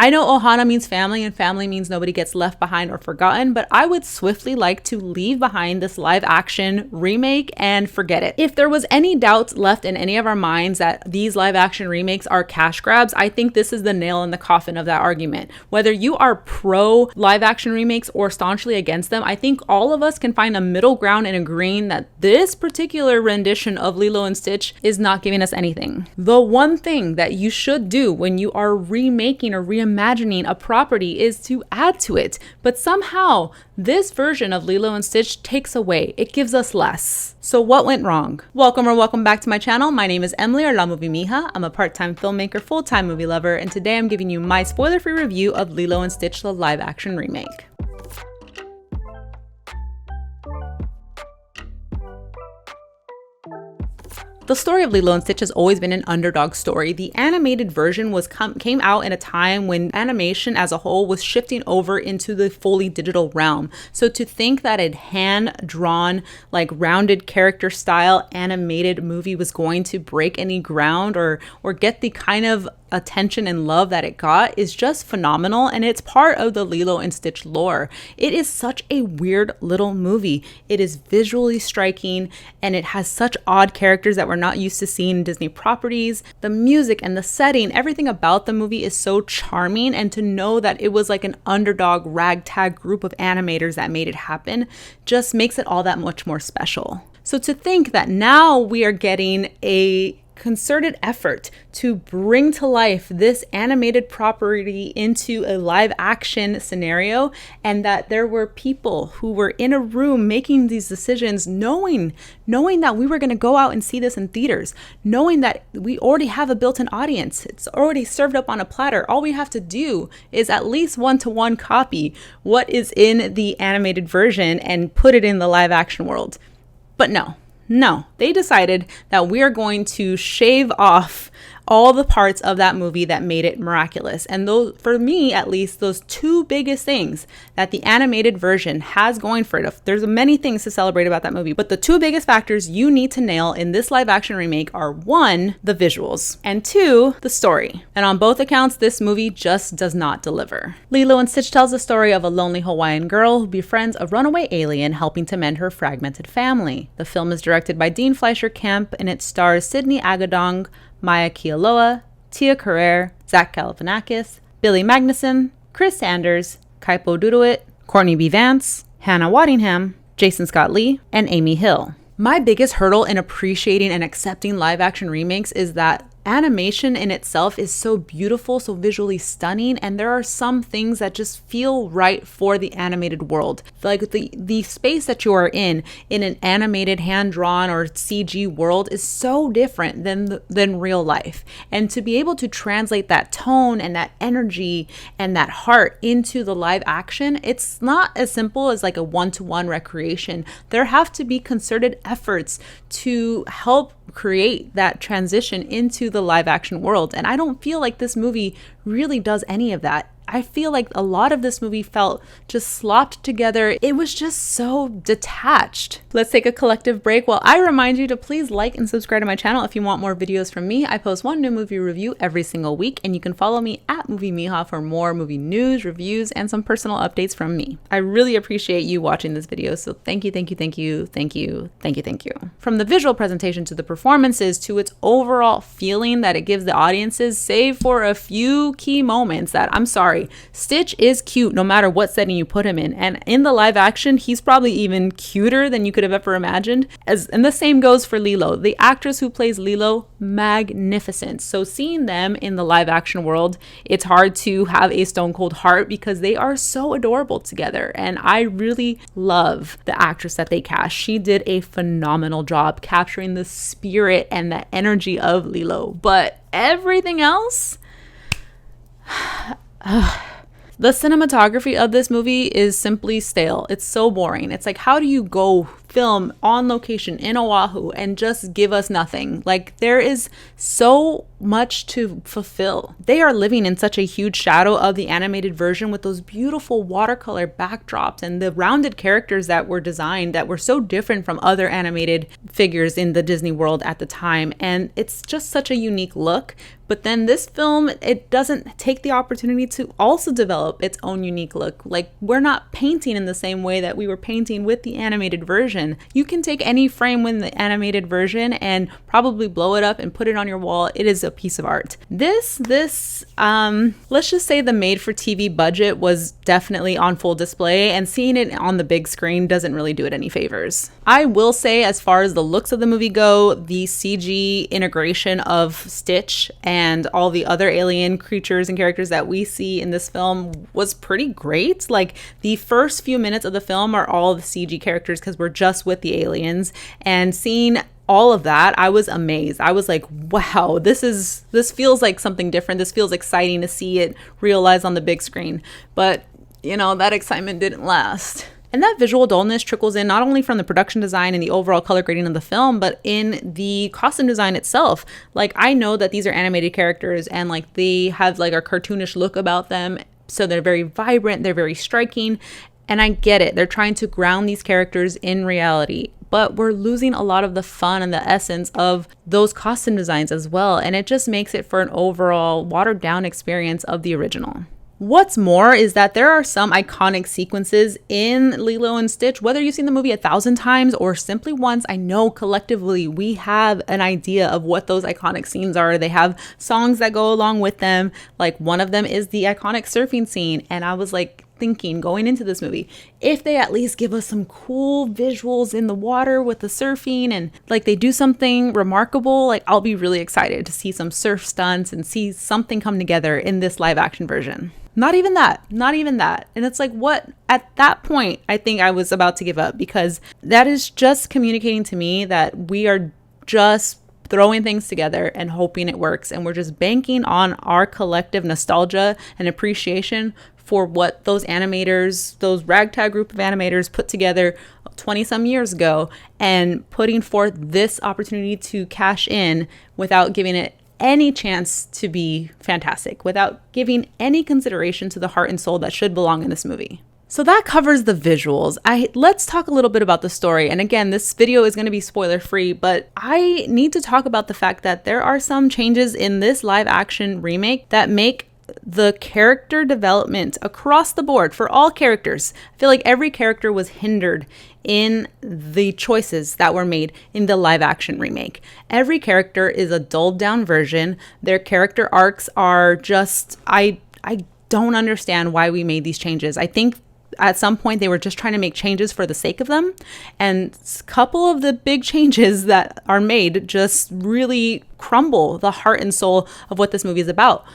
I know ʻOhana means family and family means nobody gets left behind or forgotten, but I would swiftly like to leave behind this live action remake and forget it. If there was any doubts left in any of our minds that these live action remakes are cash grabs, I think this is the nail in the coffin of that argument. Whether you are pro live action remakes or staunchly against them, I think all of us can find a middle ground in agreeing that this particular rendition of Lilo and Stitch is not giving us anything. The one thing that you should do when you are remaking or reimagining a property is to add to it. But somehow this version of Lilo and Stitch takes away. It gives us less. So what went wrong? Welcome back to my channel. My name is Emily, or La Movie Mija. I'm a part-time filmmaker, full-time movie lover, and today I'm giving you my spoiler-free review of Lilo and Stitch, the live action remake. The story of Lilo and Stitch has always been an underdog story. The animated version came out in a time when animation as a whole was shifting over into the fully digital realm. So to think that a hand-drawn, like rounded character style animated movie was going to break any ground or get the kind of attention and love that it got is just phenomenal, and it's part of the Lilo and Stitch lore. It is such a weird little movie. It is visually striking, and it has such odd characters that we're not used to seeing in Disney properties. The music and the setting, everything about the movie is so charming, and to know that it was like an underdog ragtag group of animators that made it happen just makes it all that much more special. So to think that now we are getting a concerted effort to bring to life this animated property into a live action scenario, and that there were people who were in a room making these decisions knowing that we were going to go out and see this in theaters, knowing that we already have a built-in audience. It's already served up on a platter. All we have to do is at least one-to-one copy what is in the animated version and put it in the live action world. But no, they decided that we are going to shave off all the parts of that movie that made it miraculous. And those, for me at least, those two biggest things that the animated version has going for it. There's many things to celebrate about that movie, but the two biggest factors you need to nail in this live action remake are 1, the visuals, and 2, the story. And on both accounts, this movie just does not deliver. Lilo and Stitch tells the story of a lonely Hawaiian girl who befriends a runaway alien helping to mend her fragmented family. The film is directed by Dean Fleischer Camp, and it stars Sydney Agadong, Maya Kealoha, Tia Carrere, Zach Galifianakis, Billy Magnuson, Chris Sanders, Kaipo Duduit, Courtney B. Vance, Hannah Waddingham, Jason Scott Lee, and Amy Hill. My biggest hurdle in appreciating and accepting live action remakes is that animation in itself is so beautiful, so visually stunning, and there are some things that just feel right for the animated world. Like the space that you are in an animated, hand-drawn or CG world is so different than real life. And to be able to translate that tone and that energy and that heart into the live action, it's not as simple as like a one-to-one recreation. There have to be concerted efforts to help create that transition into the live action world. And I don't feel like this movie really does any of that. I feel like a lot of this movie felt just slopped together. It was just so detached. Let's take a collective break while I remind you to please like and subscribe to my channel if you want more videos from me. I post one new movie review every single week, and you can follow me at Movie Mija for more movie news, reviews, and some personal updates from me. I really appreciate you watching this video, so thank you. From the visual presentation to the performances to its overall feeling that it gives the audiences, save for a few key moments that, I'm sorry, Stitch is cute no matter what setting you put him in, and in the live action he's probably even cuter than you could have ever imagined. And the same goes for Lilo. The actress who plays Lilo, magnificent. So seeing them in the live action world, it's hard to have a stone cold heart because they are so adorable together, and I really love the actress that they cast. She did a phenomenal job capturing the spirit and the energy of Lilo, but everything else, the cinematography of this movie is simply stale. It's so boring. It's like, how do you go film on location in Oahu and just give us nothing? Like, there is so much to fulfill. They are living in such a huge shadow of the animated version with those beautiful watercolor backdrops and the rounded characters that were designed that were so different from other animated figures in the Disney world at the time. And it's just such a unique look. But then this film, it doesn't take the opportunity to also develop its own unique look. Like, we're not painting in the same way that we were painting with the animated version. You can take any frame in the animated version and probably blow it up and put it on your wall. It is a piece of art. Let's just say the made-for-TV budget was definitely on full display, and seeing it on the big screen doesn't really do it any favors. I will say, as far as the looks of the movie go, the CG integration of Stitch and all the other alien creatures and characters that we see in this film was pretty great. Like, the first few minutes of the film are all the CG characters because we're just with the aliens, and seeing all of that, I was amazed. I was like, wow, this feels like something different. This feels exciting to see it realized on the big screen. But, that excitement didn't last. And that visual dullness trickles in not only from the production design and the overall color grading of the film, but in the costume design itself. Like, I know that these are animated characters and like they have like a cartoonish look about them. So they're very vibrant, they're very striking. And I get it. They're trying to ground these characters in reality. But we're losing a lot of the fun and the essence of those costume designs as well. And it just makes it for an overall watered down experience of the original. What's more is that there are some iconic sequences in Lilo and Stitch. Whether you've seen the movie 1,000 times or simply once, I know collectively we have an idea of what those iconic scenes are. They have songs that go along with them. Like, one of them is the iconic surfing scene. And I was like thinking, going into this movie, if they at least give us some cool visuals in the water with the surfing and like they do something remarkable, like I'll be really excited to see some surf stunts and see something come together in this live action version. Not even that. And it's like, what? At that point, I think I was about to give up, because that is just communicating to me that we are just throwing things together and hoping it works. And we're just banking on our collective nostalgia and appreciation for what those animators, those ragtag group of animators put together 20 some years ago, and putting forth this opportunity to cash in without giving it any chance to be fantastic, without giving any consideration to the heart and soul that should belong in this movie. So that covers the visuals. Let's talk a little bit about the story. And again, this video is going to be spoiler free, but I need to talk about the fact that there are some changes in this live action remake that make the character development across the board for all characters. I feel like every character was hindered in the choices that were made in the live action remake. Every character is a dulled down version. Their character arcs are just, I don't understand why we made these changes. I think at some point they were just trying to make changes for the sake of them. And a couple of the big changes that are made just really crumble the heart and soul of what this movie is about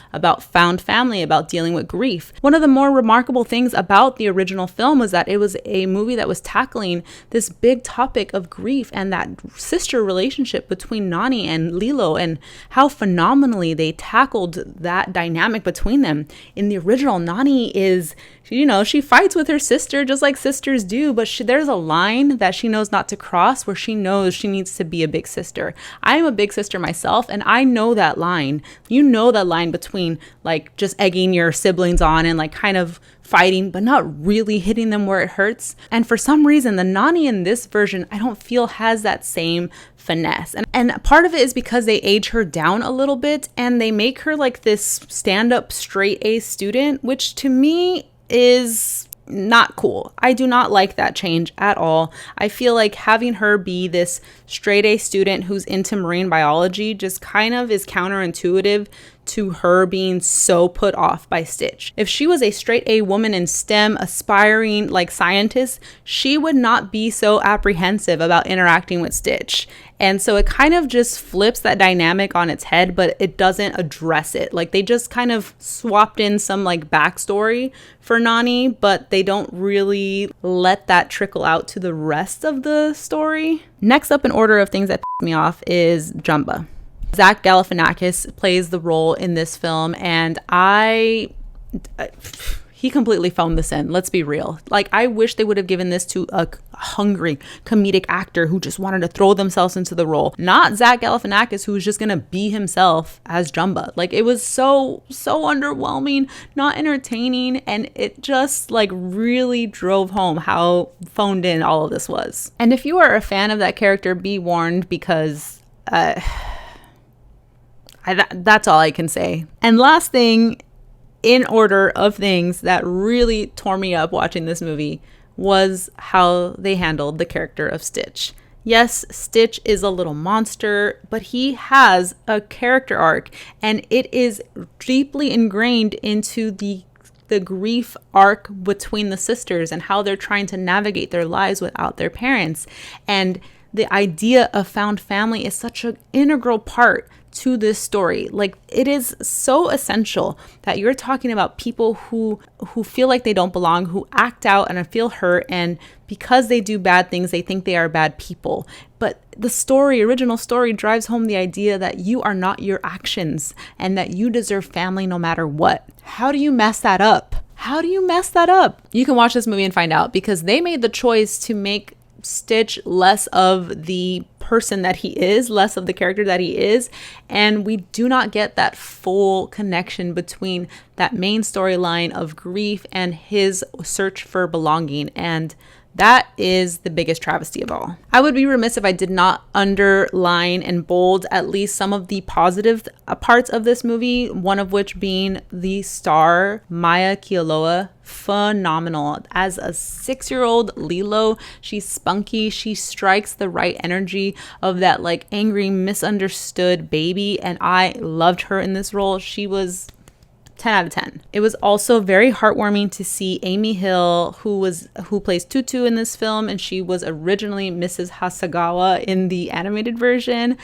found family, about dealing with grief. One of the more remarkable things about the original film was that it was a movie that was tackling this big topic of grief and that sister relationship between Nani and Lilo, and how phenomenally they tackled that dynamic between them. In the original, Nani is, she fights with her sister just like sisters do, but there's a line that she knows not to cross where she knows she needs to be a big sister. I am a big sister myself, and I know that line. You know that line between like just egging your siblings on and like kind of fighting, but not really hitting them where it hurts. And for some reason, the Nani in this version, I don't feel has that same finesse. And part of it is because they age her down a little bit and they make her like this stand-up straight A student, which to me is not cool. I do not like that change at all. I feel like having her be this straight A student who's into marine biology just kind of is counterintuitive to her being so put off by Stitch. If she was a straight A woman in STEM, aspiring like scientist, she would not be so apprehensive about interacting with Stitch. And so it kind of just flips that dynamic on its head, but it doesn't address it. Like, they just kind of swapped in some like backstory for Nani, but they don't really let that trickle out to the rest of the story. Next up in order of things that piss me off is Jumba. Zach Galifianakis plays the role in this film, and he completely phoned this in. Let's be real. Like, I wish they would have given this to a hungry comedic actor who just wanted to throw themselves into the role, not Zach Galifianakis, who was just gonna be himself as Jumba. Like, it was so underwhelming, not entertaining, and it just like really drove home how phoned in all of this was. And if you are a fan of that character, be warned, because That's all I can say. And last thing, in order of things that really tore me up watching this movie, was how they handled the character of Stitch. Yes, Stitch is a little monster, but he has a character arc, and it is deeply ingrained into the grief arc between the sisters and how they're trying to navigate their lives without their parents. And the idea of found family is such an integral part to this story. Like, it is so essential that you're talking about people who feel like they don't belong, who act out and feel hurt, and because they do bad things, they think they are bad people. But the original story drives home the idea that you are not your actions and that you deserve family no matter what. How do you mess that up? How do you mess that up? You can watch this movie and find out, because they made the choice to make Stitch less of the person that he is, less of the character that he is, and we do not get that full connection between that main storyline of grief and his search for belonging. And that is the biggest travesty of all. I would be remiss if I did not underline and bold at least some of the positive parts of this movie, one of which being the star, Maya Kealoha. Phenomenal. As a 6-year-old Lilo, she's spunky. She strikes the right energy of that like angry, misunderstood baby, and I loved her in this role. She was 10 out of 10. It was also very heartwarming to see Amy Hill, who plays Tutu in this film, and she was originally Mrs. Hasagawa in the animated version.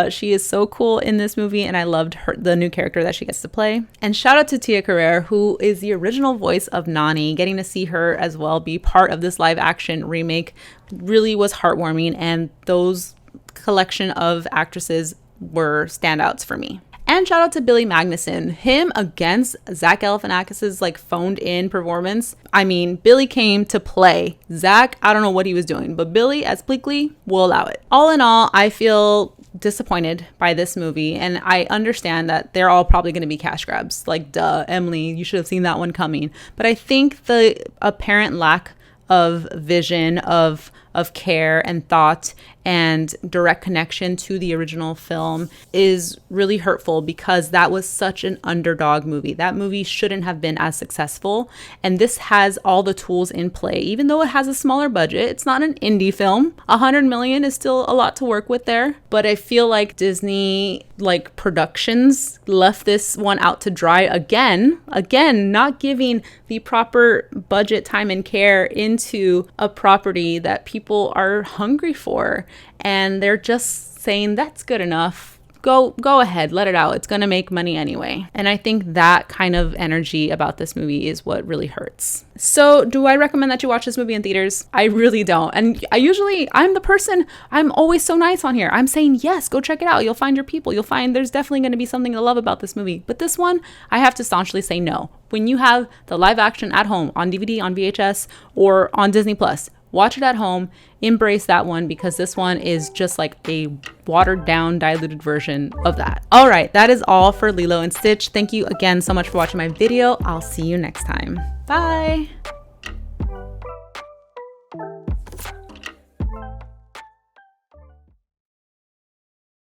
She is so cool in this movie, and I loved the new character that she gets to play. And shout out to Tia Carrere, who is the original voice of Nani. Getting to see her as well be part of this live action remake really was heartwarming, and those collection of actresses were standouts for me. And shout out to Billy Magnuson. Him against Zach Galifianakis's like phoned in performance. I mean, Billy came to play. Zach, I don't know what he was doing, but Billy as Bleakley will allow it. All in all, I feel disappointed by this movie, and I understand that they're all probably going to be cash grabs. Like, duh, Emily, you should have seen that one coming. But I think the apparent lack of vision, of care and thought and direct connection to the original film is really hurtful, because that was such an underdog movie. That movie shouldn't have been as successful, and this has all the tools in play. Even though it has a smaller budget, it's not an indie film. 100 million is still a lot to work with there, but I feel like Disney productions left this one out to dry again, not giving the proper budget, time, and care into a property that people are hungry for, and they're just saying that's good enough. Go ahead, let it out. It's going to make money anyway. And I think that kind of energy about this movie is what really hurts. So do I recommend that you watch this movie in theaters? I really don't. And I'm always so nice on here. I'm saying, yes, go check it out. You'll find your people. You'll find there's definitely going to be something to love about this movie. But this one, I have to staunchly say no. When you have the live action at home on DVD, on VHS, or on Disney Plus, watch it at home, embrace that one, because this one is just like a watered down, diluted version of that. All right, that is all for Lilo and Stitch. Thank you again so much for watching my video. I'll see you next time. Bye.